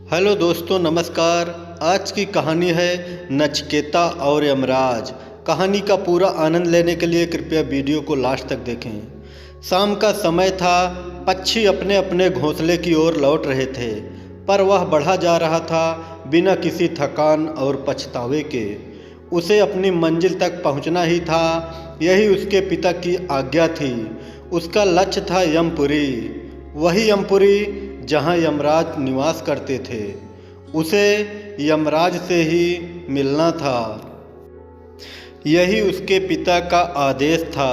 Hello दोस्तों, नमस्कार। आज की कहानी है नचिकेता और यमराज। कहानी का पूरा आनंद लेने के लिए कृपया वीडियो को लास्ट तक देखें। शाम का समय था। पक्षी अपने अपने घोंसले की ओर लौट रहे थे, पर वह बढ़ा जा रहा था बिना किसी थकान और पछतावे के। उसे अपनी मंजिल तक पहुंचना ही था, यही उसके पिता की आज्ञा थी। उसका लक्ष्य था यमपुरी, वही यमपुरी जहां यमराज निवास करते थे। उसे यमराज से ही मिलना था, यही उसके पिता का आदेश था।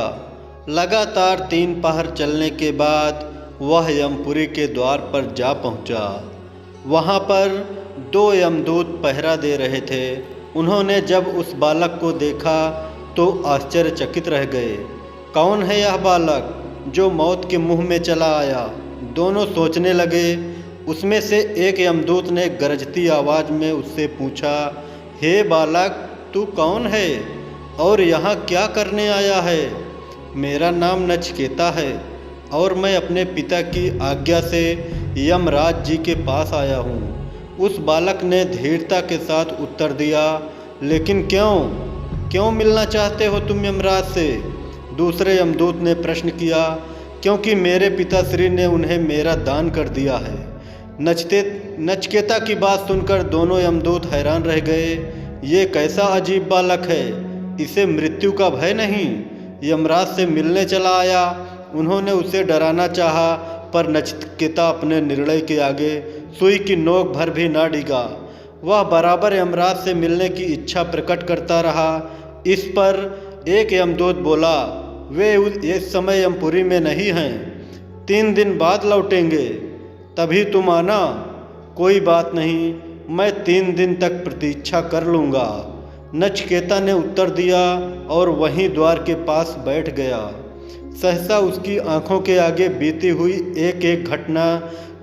लगातार 3 पहर चलने के बाद वह यमपुरी के द्वार पर जा पहुंचा। वहां पर 2 यमदूत पहरा दे रहे थे। उन्होंने जब उस बालक को देखा तो आश्चर्यचकित रह गए। कौन है यह बालक जो मौत के मुंह में चला आया? दोनों सोचने लगे। उसमें से एक यमदूत ने गरजती आवाज़ में उससे पूछा, हे बालक, तू कौन है और यहाँ क्या करने आया है? मेरा नाम नचिकेता है और मैं अपने पिता की आज्ञा से यमराज जी के पास आया हूँ। उस बालक ने धीरता के साथ उत्तर दिया। लेकिन क्यों मिलना चाहते हो तुम यमराज से? दूसरे यमदूत ने प्रश्न किया। क्योंकि मेरे पिताश्री ने उन्हें मेरा दान कर दिया है। नचिकेता की बात सुनकर दोनों यमदूत हैरान रह गए। ये कैसा अजीब बालक है, इसे मृत्यु का भय नहीं? यमराज से मिलने चला आया। उन्होंने उसे डराना चाहा, पर नचिकेता अपने निर्णय के आगे सुई की नोक भर भी ना डिगा। वह बराबर यमराज से मिलने की इच्छा प्रकट करता रहा। इस पर एक यमदूत बोला, वे इस समय यमपुरी में नहीं हैं, 3 दिन बाद लौटेंगे, तभी तुम आना। कोई बात नहीं, मैं 3 दिन तक प्रतीक्षा कर लूँगा। नचिकेता ने उत्तर दिया और वहीं द्वार के पास बैठ गया। सहसा उसकी आंखों के आगे बीती हुई एक एक घटना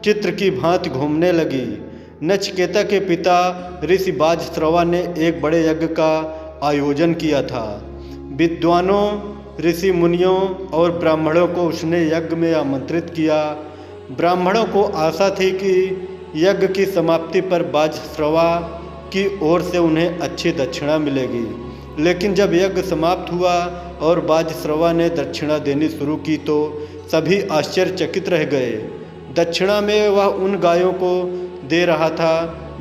चित्र की भांति घूमने लगी। नचिकेता के पिता ऋषि बाजश्रवा ने एक बड़े यज्ञ का आयोजन किया था। विद्वानों, ऋषि मुनियों और ब्राह्मणों को उसने यज्ञ में आमंत्रित किया। ब्राह्मणों को आशा थी कि यज्ञ की समाप्ति पर बाजश्रवा की ओर से उन्हें अच्छी दक्षिणा मिलेगी। लेकिन जब यज्ञ समाप्त हुआ और बाजश्रवा ने दक्षिणा देनी शुरू की तो सभी आश्चर्यचकित रह गए। दक्षिणा में वह उन गायों को दे रहा था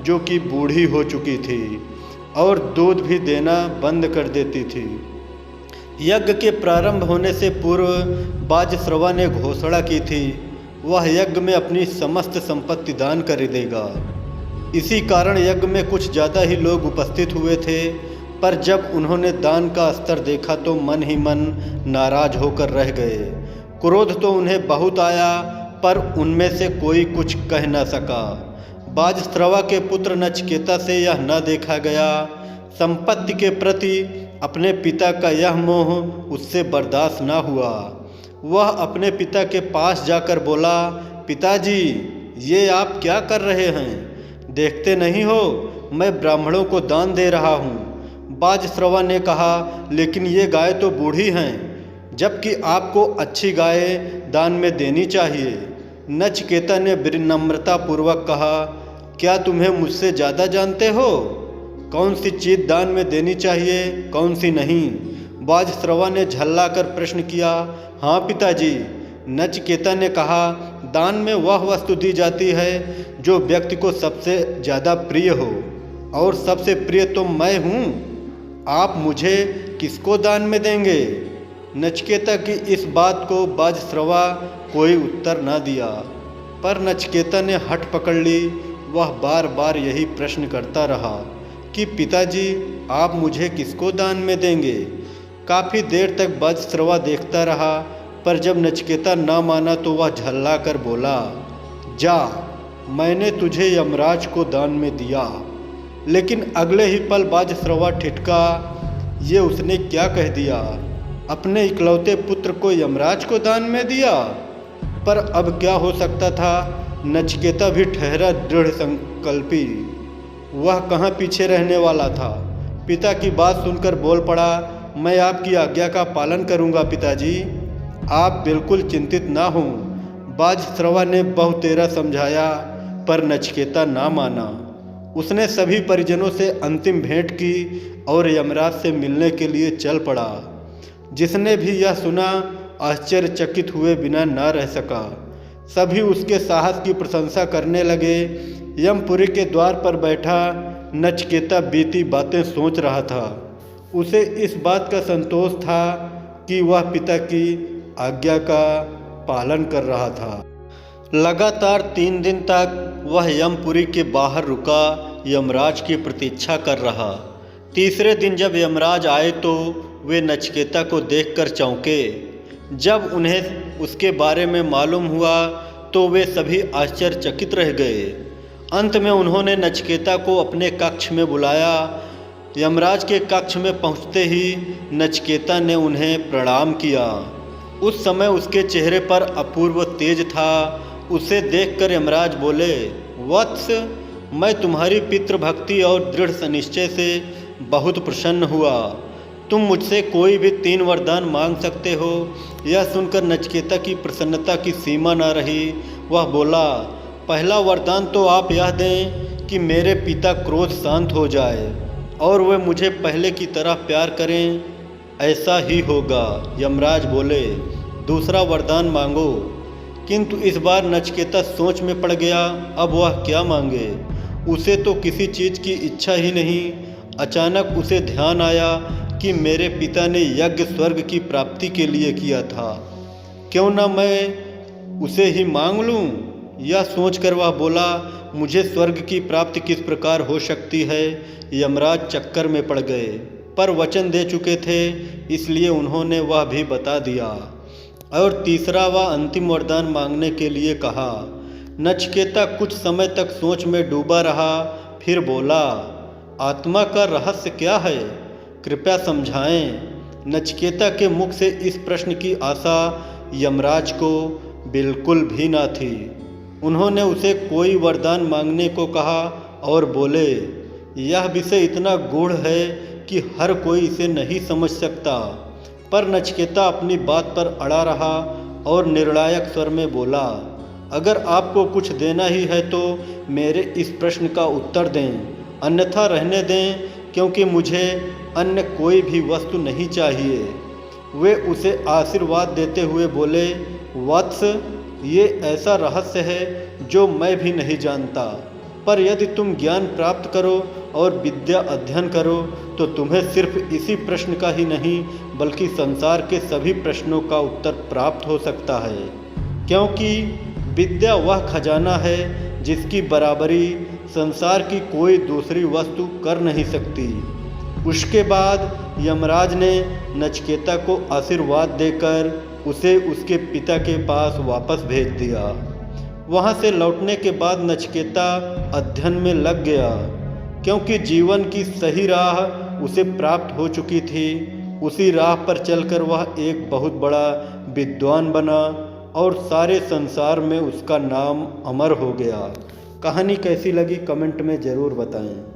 जो कि बूढ़ी हो चुकी थी और दूध भी देना बंद कर देती थी। यज्ञ के प्रारंभ होने से पूर्व बाजश्रवा ने घोषणा की थी, वह यज्ञ में अपनी समस्त संपत्ति दान कर देगा। इसी कारण यज्ञ में कुछ ज़्यादा ही लोग उपस्थित हुए थे, पर जब उन्होंने दान का स्तर देखा तो मन ही मन नाराज होकर रह गए। क्रोध तो उन्हें बहुत आया, पर उनमें से कोई कुछ कह न सका। बाजश्रवा के पुत्र नचिकेता से यह न देखा गया। संपत्ति के प्रति अपने पिता का यह मोह उससे बर्दाश्त न हुआ। वह अपने पिता के पास जाकर बोला, पिताजी, ये आप क्या कर रहे हैं? देखते नहीं हो मैं ब्राह्मणों को दान दे रहा हूँ। बाजश्रवा ने कहा, लेकिन ये गाय तो बूढ़ी हैं, जबकि आपको अच्छी गाय दान में देनी चाहिए। नचिकेता ने विनम्रतापूर्वक कहा, क्या तुम्हें मुझसे ज़्यादा जानते हो? कौन सी चीज़ दान में देनी चाहिए, कौन सी नहीं? बाजश्रवा ने झल्लाकर प्रश्न किया। हाँ पिताजी, नचिकेता ने कहा, दान में वह वस्तु दी जाती है जो व्यक्ति को सबसे ज़्यादा प्रिय हो, और सबसे प्रिय तो मैं हूँ। आप मुझे किसको दान में देंगे? नचिकेता की इस बात को बाजश्रवा कोई उत्तर न दिया, पर नचिकेता ने हठ पकड़ ली। वह बार बार यही प्रश्न करता रहा कि पिताजी, आप मुझे किसको दान में देंगे? काफ़ी देर तक बाजश्रवा देखता रहा, पर जब नचिकेता न माना तो वह झल्ला कर बोला, जा, मैंने तुझे यमराज को दान में दिया। लेकिन अगले ही पल बाजश्रवा ठिठका। ये उसने क्या कह दिया? अपने इकलौते पुत्र को यमराज को दान में दिया? पर अब क्या हो सकता था? नचिकेता भी ठहरा दृढ़ संकल्पी। वह कहाँ पीछे रहने वाला था। पिता की बात सुनकर बोल पड़ा, मैं आपकी आज्ञा का पालन करूँगा पिताजी, आप बिल्कुल चिंतित ना हों। बाजश्रवा ने बहुतेरा समझाया, पर नचिकेता ना माना। उसने सभी परिजनों से अंतिम भेंट की और यमराज से मिलने के लिए चल पड़ा। जिसने भी यह सुना आश्चर्यचकित हुए बिना न रह सका। सभी उसके साहस की प्रशंसा करने लगे। यमपुरी के द्वार पर बैठा नचिकेता बीती बातें सोच रहा था। उसे इस बात का संतोष था कि वह पिता की आज्ञा का पालन कर रहा था। लगातार 3 दिन तक वह यमपुरी के बाहर रुका यमराज की प्रतीक्षा कर रहा। तीसरे दिन जब यमराज आए तो वे नचिकेता को देखकर चौंके। जब उन्हें उसके बारे में मालूम हुआ तो वे सभी आश्चर्यचकित रह गए। अंत में उन्होंने नचिकेता को अपने कक्ष में बुलाया। यमराज के कक्ष में पहुंचते ही नचिकेता ने उन्हें प्रणाम किया। उस समय उसके चेहरे पर अपूर्व तेज था। उसे देखकर यमराज बोले, वत्स, मैं तुम्हारी पितृभक्ति और दृढ़ निश्चय से बहुत प्रसन्न हुआ। तुम मुझसे कोई भी 3 वरदान मांग सकते हो। यह सुनकर नचिकेता की प्रसन्नता की सीमा न रही। वह बोला, पहला वरदान तो आप यह दें कि मेरे पिता क्रोध शांत हो जाए और वे मुझे पहले की तरह प्यार करें। ऐसा ही होगा। यमराज बोले, दूसरा वरदान मांगो। किंतु इस बार नचिकेता सोच में पड़ गया। अब वह क्या मांगे? उसे तो किसी चीज़ की इच्छा ही नहीं। अचानक उसे ध्यान आया कि मेरे पिता ने यज्ञ स्वर्ग की प्राप्ति के लिए किया था। क्यों न मैं उसे ही मांग लूं? यह सोचकर वह बोला, मुझे स्वर्ग की प्राप्ति किस प्रकार हो सकती है? यमराज चक्कर में पड़ गए, पर वचन दे चुके थे, इसलिए उन्होंने वह भी बता दिया और तीसरा व अंतिम वरदान मांगने के लिए कहा। नचिकेता कुछ समय तक सोच में डूबा रहा, फिर बोला, आत्मा का रहस्य क्या है? कृपया समझाएं। नचिकेता के मुख से इस प्रश्न की आशा यमराज को बिल्कुल भी न थी। उन्होंने उसे कोई वरदान मांगने को कहा और बोले, यह विषय इतना गूढ़ है कि हर कोई इसे नहीं समझ सकता। पर नचिकेता अपनी बात पर अड़ा रहा और निर्णायक स्वर में बोला, अगर आपको कुछ देना ही है तो मेरे इस प्रश्न का उत्तर दें, अन्यथा रहने दें, क्योंकि मुझे अन्य कोई भी वस्तु नहीं चाहिए। वे उसे आशीर्वाद देते हुए बोले, वत्स, ये ऐसा रहस्य है जो मैं भी नहीं जानता, पर यदि तुम ज्ञान प्राप्त करो और विद्या अध्ययन करो तो तुम्हें सिर्फ इसी प्रश्न का ही नहीं बल्कि संसार के सभी प्रश्नों का उत्तर प्राप्त हो सकता है। क्योंकि विद्या वह खजाना है जिसकी बराबरी संसार की कोई दूसरी वस्तु कर नहीं सकती। उसके बाद यमराज ने नचिकेता को आशीर्वाद देकर उसे उसके पिता के पास वापस भेज दिया। वहाँ से लौटने के बाद नचिकेता अध्ययन में लग गया, क्योंकि जीवन की सही राह उसे प्राप्त हो चुकी थी। उसी राह पर चलकर वह एक बहुत बड़ा विद्वान बना और सारे संसार में उसका नाम अमर हो गया। कहानी कैसी लगी कमेंट में ज़रूर बताएं।